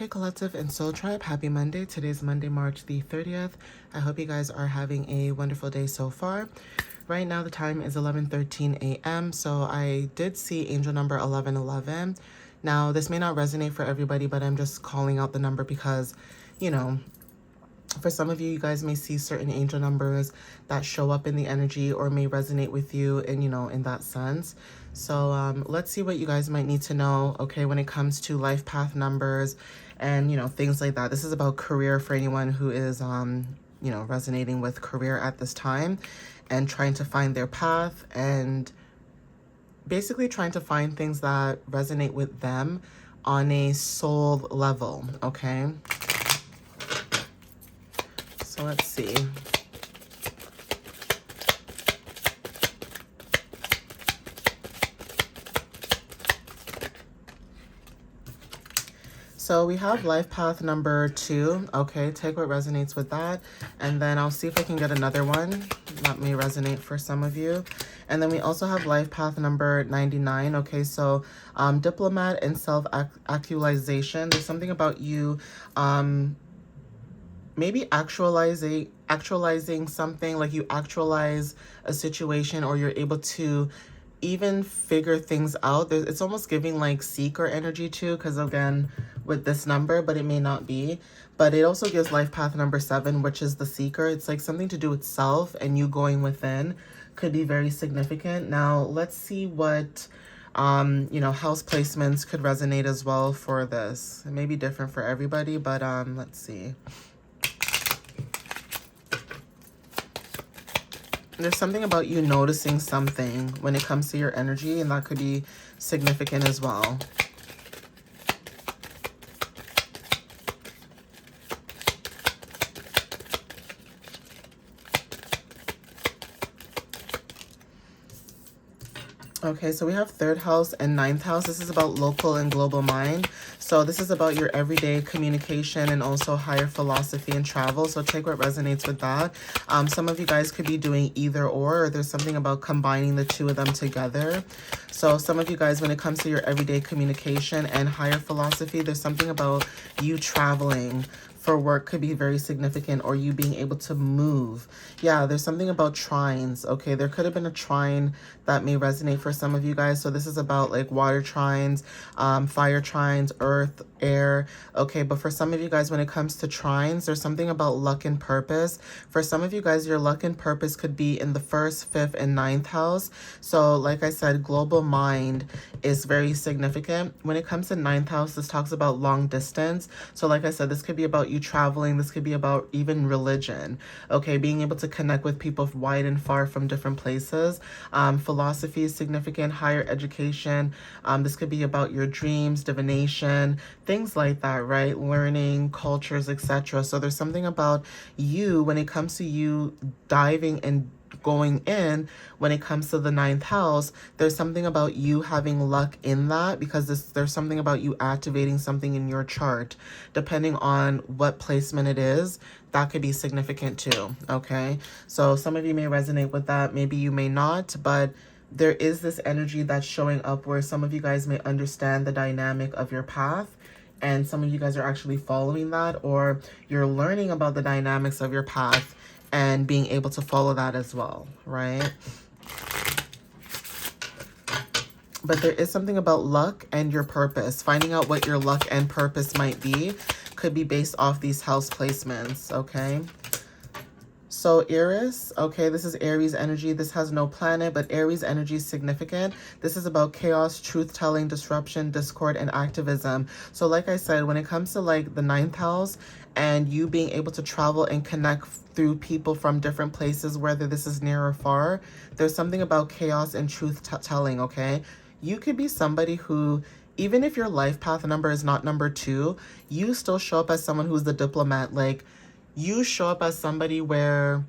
Hey Collective and Soul Tribe, happy Monday. Today's Monday, March the 30th. I hope you guys are having a wonderful day so far. Right now the time is 11:13 a.m. So I did see angel number 1111. Now this may not resonate for everybody, but I'm just calling out the number because, you know, for some of you, you guys may see certain angel numbers that show up in the energy or may resonate with you in that sense. So let's see what you guys might need to know, okay, when it comes to life path numbers and, things like that. This is about career for anyone who is, resonating with career at this time and trying to find their path and basically trying to find things that resonate with them on a soul level, okay? So let's see. So we have life path number 2. Okay, take what resonates with that. And then I'll see if I can get another one that may resonate for some of you. And then we also have life path number 99. Okay, so diplomat and self-actualization. There's something about you maybe actualizing something, like you actualize a situation or you're able to even figure things out. It's almost giving like seeker energy too, because again, with this number, but it may not be. But it also gives life path number 7, which is the seeker. It's like something to do with self and you going within could be very significant. Now, let's see what house placements could resonate as well for this. It may be different for everybody, but let's see. There's something about you noticing something when it comes to your energy, and that could be significant as well. Okay, so we have 3rd house and 9th house. This is about local and global mind. So this is about your everyday communication and also higher philosophy and travel. So take what resonates with that. Some of you guys could be doing either or there's something about combining the two of them together. So some of you guys, when it comes to your everyday communication and higher philosophy, there's something about you traveling for work could be very significant, or you being able to move. Yeah, there's something about trines. Okay, there could have been a trine that may resonate for some of you guys. So this is about like water trines, fire trines, earth, air. Okay, but for some of you guys, when it comes to trines, there's something about luck and purpose. For some of you guys, your luck and purpose could be in the 1st, 5th, and 9th house. So like I said, global mind is very significant. When it comes to 9th house, this talks about long distance. So like I said, this could be about you traveling. This could be about even religion. Okay, being able to connect with people wide and far from different places. Philosophy is significant, higher education. This could be about your dreams, divination, things like that, right? Learning, cultures, etc. So there's something about you when it comes to you diving and going in. When it comes to the 9th house, there's something about you having luck in that, because there's something about you activating something in your chart. Depending on what placement it is, that could be significant too, okay? So some of you may resonate with that, maybe you may not, but there is this energy that's showing up where some of you guys may understand the dynamic of your path, and some of you guys are actually following that, or you're learning about the dynamics of your path and being able to follow that as well, right? But there is something about luck and your purpose. Finding out what your luck and purpose might be could be based off these house placements, okay? So Aries, okay, this is Aries energy. This has no planet, but Aries energy is significant. This is about chaos, truth-telling, disruption, discord, and activism. So like I said, when it comes to like the 9th house and you being able to travel and connect through people from different places, whether this is near or far, there's something about chaos and truth-telling, okay? You could be somebody who, even if your life path number is not number 2, you still show up as someone who's the diplomat. Like, you show up as somebody where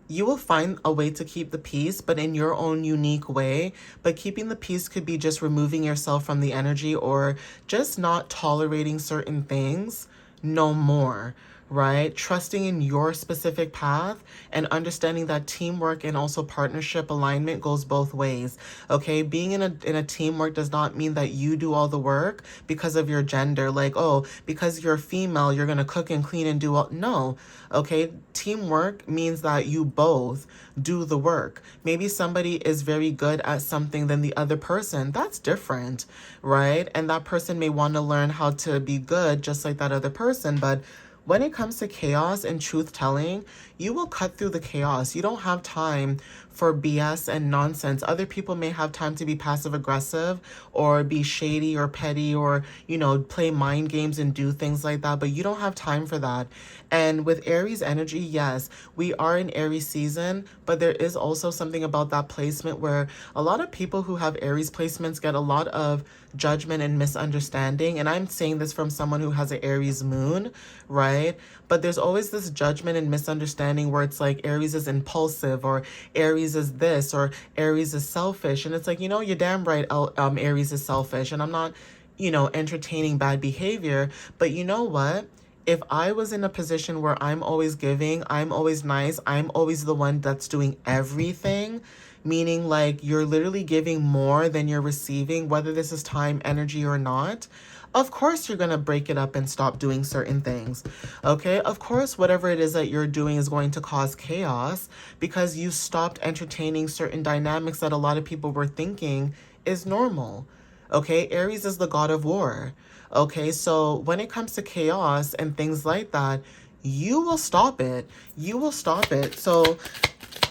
you will find a way to keep the peace, but in your own unique way. But keeping the peace could be just removing yourself from the energy or just not tolerating certain things no more, right? Trusting in your specific path and understanding that teamwork and also partnership alignment goes both ways. Okay, being in a teamwork does not mean that you do all the work because of your gender. Like, oh, because you're female, you're gonna cook and clean and do all. No, okay. Teamwork means that you both do the work. Maybe somebody is very good at something than the other person. That's different, right? And that person may want to learn how to be good just like that other person, but when it comes to chaos and truth telling, you will cut through the chaos. You don't have time for BS and nonsense. Other people may have time to be passive aggressive or be shady or petty or, play mind games and do things like that, but you don't have time for that. And with Aries energy, yes, we are in Aries season, but there is also something about that placement where a lot of people who have Aries placements get a lot of judgment and misunderstanding. And I'm saying this from someone who has an Aries moon, right? But there's always this judgment and misunderstanding where it's like Aries is impulsive or Aries is this or Aries is selfish. And it's like, you're damn right, Aries is selfish. And I'm not, entertaining bad behavior. But you know what? If I was in a position where I'm always giving, I'm always nice, I'm always the one that's doing everything, meaning like you're literally giving more than you're receiving, whether this is time, energy, or not, of course you're going to break it up and stop doing certain things. Okay? Of course, whatever it is that you're doing is going to cause chaos because you stopped entertaining certain dynamics that a lot of people were thinking is normal. Okay? Aries is the god of war. Okay? So when it comes to chaos and things like that, you will stop it. You will stop it. So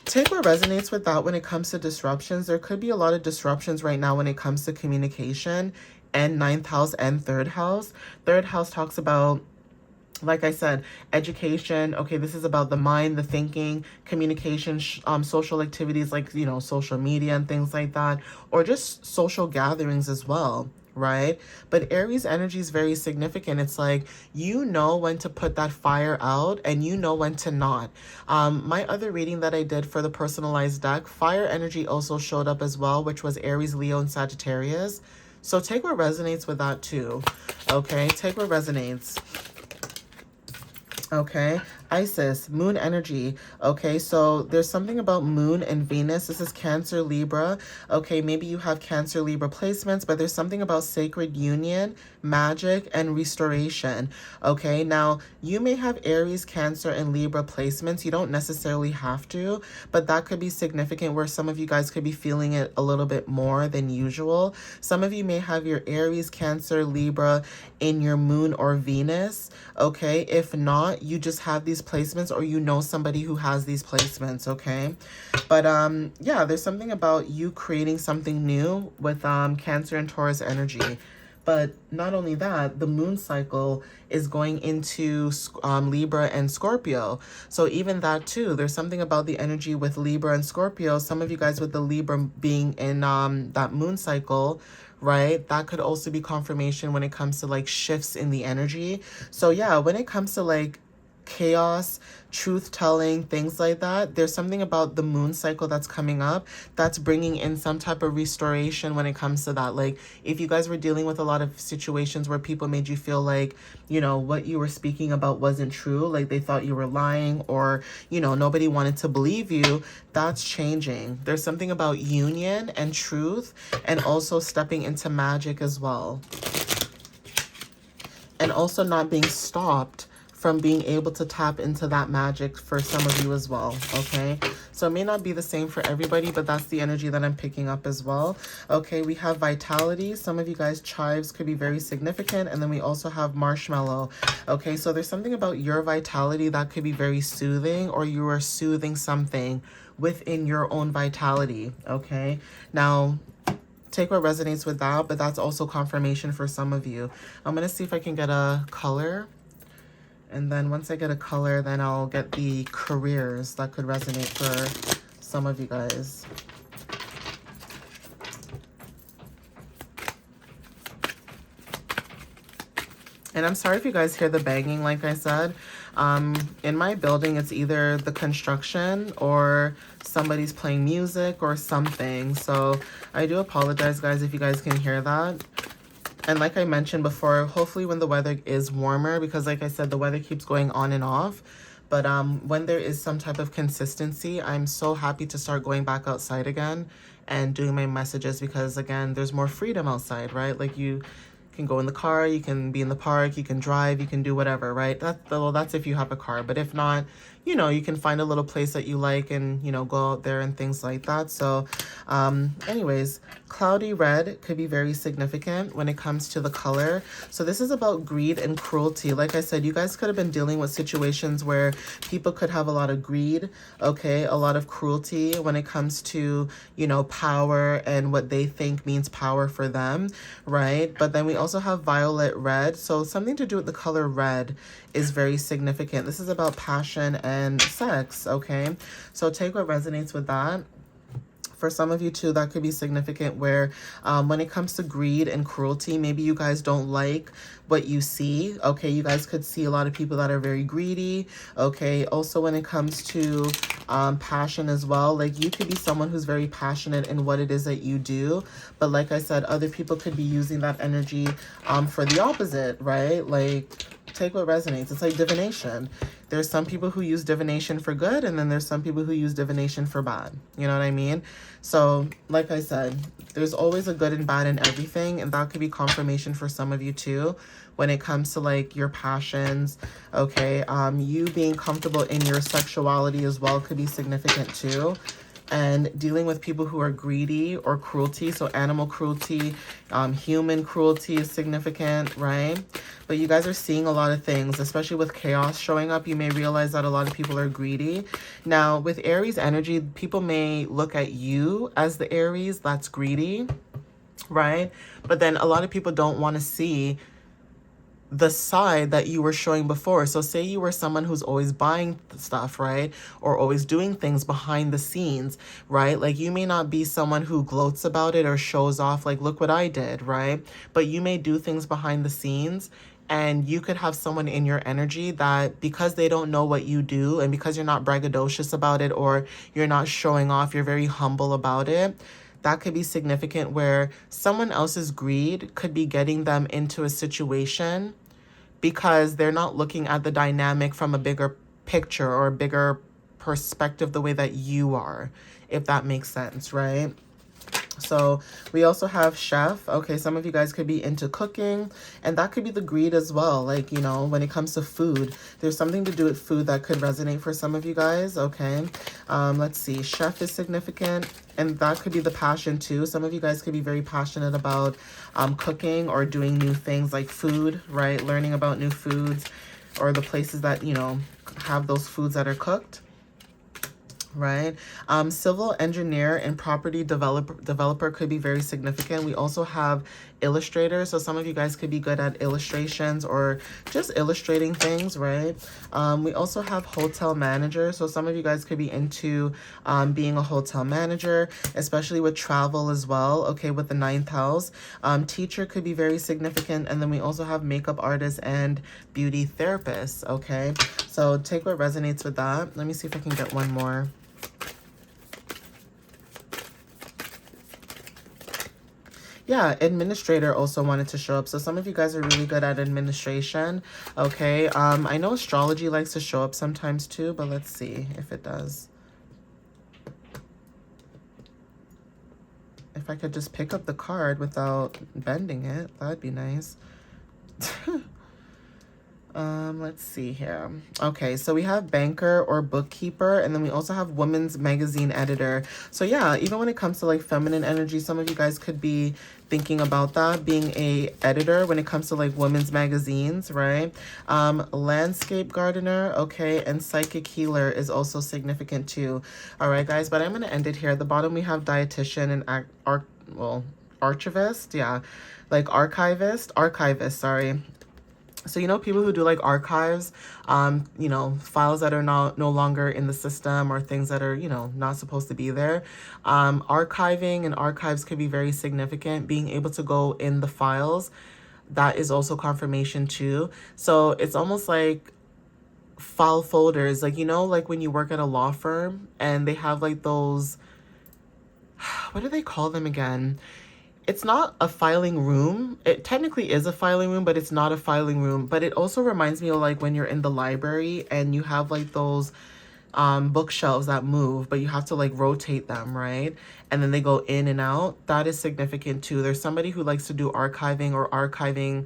take what resonates with that when it comes to disruptions. There could be a lot of disruptions right now when it comes to communication and ninth house and third house. Third house talks about, like I said, education. Okay, this is about the mind, the thinking, communication, social activities like, social media and things like that, or just social gatherings as well, right? But Aries energy is very significant. It's like, when to put that fire out and when to not. My other reading that I did for the personalized deck, fire energy also showed up as well, which was Aries, Leo, and Sagittarius. So take what resonates with that too. Okay, take what resonates. Okay, Isis, moon energy. Okay, so there's something about moon and Venus. This is Cancer, Libra. Okay, maybe you have Cancer, Libra placements, but there's something about sacred union, magic, and restoration. Okay, now you may have Aries, Cancer, and Libra placements. You don't necessarily have to, but that could be significant where some of you guys could be feeling it a little bit more than usual. Some of you may have your Aries, Cancer, Libra in your moon or Venus. Okay, if not, you just have these placements or somebody who has these placements. Okay, but yeah, there's something about you creating something new with Cancer and Taurus energy. But not only that, the moon cycle is going into Libra and Scorpio. So even that too, there's something about the energy with Libra and Scorpio. Some of you guys with the Libra being in that moon cycle, right? That could also be confirmation when it comes to like shifts in the energy. So yeah, when it comes to like chaos, truth telling, things like that, there's something about the moon cycle that's coming up that's bringing in some type of restoration when it comes to that. Like if you guys were dealing with a lot of situations where people made you feel like, what you were speaking about wasn't true, like they thought you were lying or, nobody wanted to believe you, that's changing. There's something about union and truth and also stepping into magic as well. And also not being stopped from being able to tap into that magic for some of you as well, okay? So it may not be the same for everybody, but that's the energy that I'm picking up as well. Okay, we have vitality. Some of you guys, chives could be very significant. And then we also have marshmallow. Okay, so there's something about your vitality that could be very soothing, or you are soothing something within your own vitality, okay? Now, take what resonates with that, but that's also confirmation for some of you. I'm going to see if I can get a color. And then once I get a color, then I'll get the careers that could resonate for some of you guys. And I'm sorry if you guys hear the banging, like I said. In my building, it's either the construction or somebody's playing music or something. So I do apologize, guys, if you guys can hear that. And like I mentioned before, hopefully when the weather is warmer, because like I said, the weather keeps going on and off. But when there is some type of consistency, I'm so happy to start going back outside again and doing my messages, because again, there's more freedom outside, right? Like you can go in the car, you can be in the park, you can drive, you can do whatever, right? That's if you have a car. But if not, you know, you can find a little place that you like and, you know, go out there and things like that. So anyways, cloudy red could be very significant when it comes to the color. So this is about greed and cruelty. Like I said, you guys could have been dealing with situations where people could have a lot of greed, okay, a lot of cruelty when it comes to, you know, power and what they think means power for them, right? But then we also have violet red. So something to do with the color red is very significant. This is about passion and sex, okay? So take what resonates with that. For some of you too, that could be significant where when it comes to greed and cruelty, maybe you guys don't like what you see. Okay, you guys could see a lot of people that are very greedy. Okay, also when it comes to passion as well, like you could be someone who's very passionate in what it is that you do. But like I said, other people could be using that energy for the opposite, right? Like take what resonates. It's like divination. There's some people who use divination for good, and then there's some people who use divination for bad. You know what I mean? So, like I said, there's always a good and bad in everything, and that could be confirmation for some of you too when it comes to like your passions, okay? You being comfortable in your sexuality as well could be significant too. And dealing with people who are greedy or cruelty, so animal cruelty, human cruelty is significant, right? But you guys are seeing a lot of things, especially with chaos showing up. You may realize that a lot of people are greedy. Now, with Aries energy, people may look at you as the Aries that's greedy, right? But then a lot of people don't want to see the side that you were showing before. So say you were someone who's always buying stuff, right? Or always doing things behind the scenes, right? Like you may not be someone who gloats about it or shows off like, look what I did, right? But you may do things behind the scenes, and you could have someone in your energy that because they don't know what you do and because you're not braggadocious about it or you're not showing off, you're very humble about it. That could be significant where someone else's greed could be getting them into a situation because they're not looking at the dynamic from a bigger picture or a bigger perspective the way that you are, if that makes sense, right? So we also have chef. Okay, some of you guys could be into cooking, and that could be the greed as well. Like, you know, when it comes to food, there's something to do with food that could resonate for some of you guys. Okay, let's see. Chef is significant, and that could be the passion too. Some of you guys could be very passionate about cooking or doing new things like food, right? Learning about new foods or the places that, you know, have those foods that are cooked. Right. Civil engineer and property developer could be very significant. We also have illustrator. So some of you guys could be good at illustrations or just illustrating things, right? We also have hotel manager. So some of you guys could be into being a hotel manager, especially with travel as well. Okay, with the 9th house. Teacher could be very significant. And then we also have makeup artists and beauty therapists. Okay, so take what resonates with that. Let me see if I can get one more. Yeah, administrator also wanted to show up. So some of you guys are really good at administration. Okay, I know astrology likes to show up sometimes too, but let's see if it does. If I could just pick up the card without bending it, that'd be nice. Let's see here. Okay, so we have banker or bookkeeper, and then we also have women's magazine editor. So yeah, even when it comes to like feminine energy, some of you guys could be thinking about that, being a editor when it comes to like women's magazines, right? Landscape gardener, okay, and psychic healer is also significant too. All right, guys, but I'm gonna end it here. At the bottom we have dietitian and archivist, yeah, like archivist, sorry. So, you know, people who do like archives, you know, files that are no longer in the system or things that are, you know, not supposed to be there. Archiving and archives could be very significant. Being able to go in the files, that is also confirmation too. So it's almost like file folders, like, you know, like when you work at a law firm and they have like those, what do they call them again? it's not a filing room. It technically is a filing room, but it's not a filing room. But it also reminds me of like when you're in the library and you have like those bookshelves that move, but you have to like rotate them, right? And then they go in and out. That is significant too. There's somebody who likes to do archiving,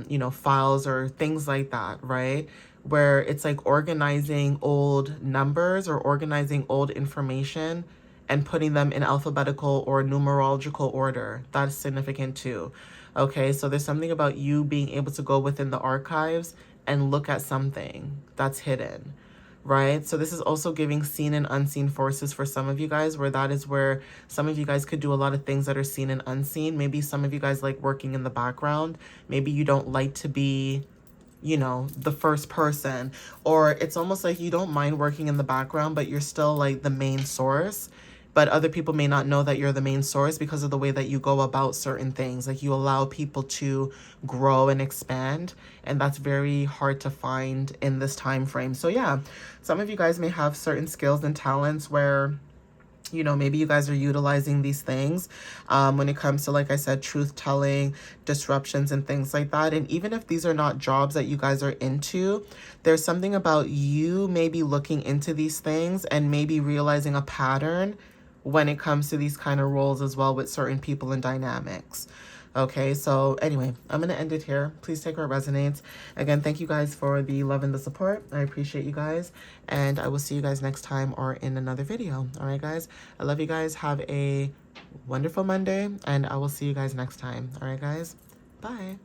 you know, files or things like that, right? Where it's like organizing old numbers or organizing old information and putting them in alphabetical or numerological order. That's significant too. Okay, so there's something about you being able to go within the archives and look at something that's hidden, right? So this is also giving seen and unseen forces for some of you guys, where that is where some of you guys could do a lot of things that are seen and unseen. Maybe some of you guys like working in the background. Maybe you don't like to be, you know, the first person, or it's almost like you don't mind working in the background, but you're still like the main source. But other people may not know that you're the main source because of the way that you go about certain things. Like you allow people to grow and expand, and that's very hard to find in this time frame. So yeah, some of you guys may have certain skills and talents where, you know, maybe you guys are utilizing these things when it comes to, like I said, truth telling, disruptions, and things like that. And even if these are not jobs that you guys are into, there's something about you maybe looking into these things and maybe realizing a pattern when it comes to these kind of roles as well with certain people and dynamics. Okay, so anyway, I'm going to end it here. Please take what resonates. Again, thank you guys for the love and the support. I appreciate you guys. And I will see you guys next time or in another video. All right, guys. I love you guys. Have a wonderful Monday. And I will see you guys next time. All right, guys. Bye.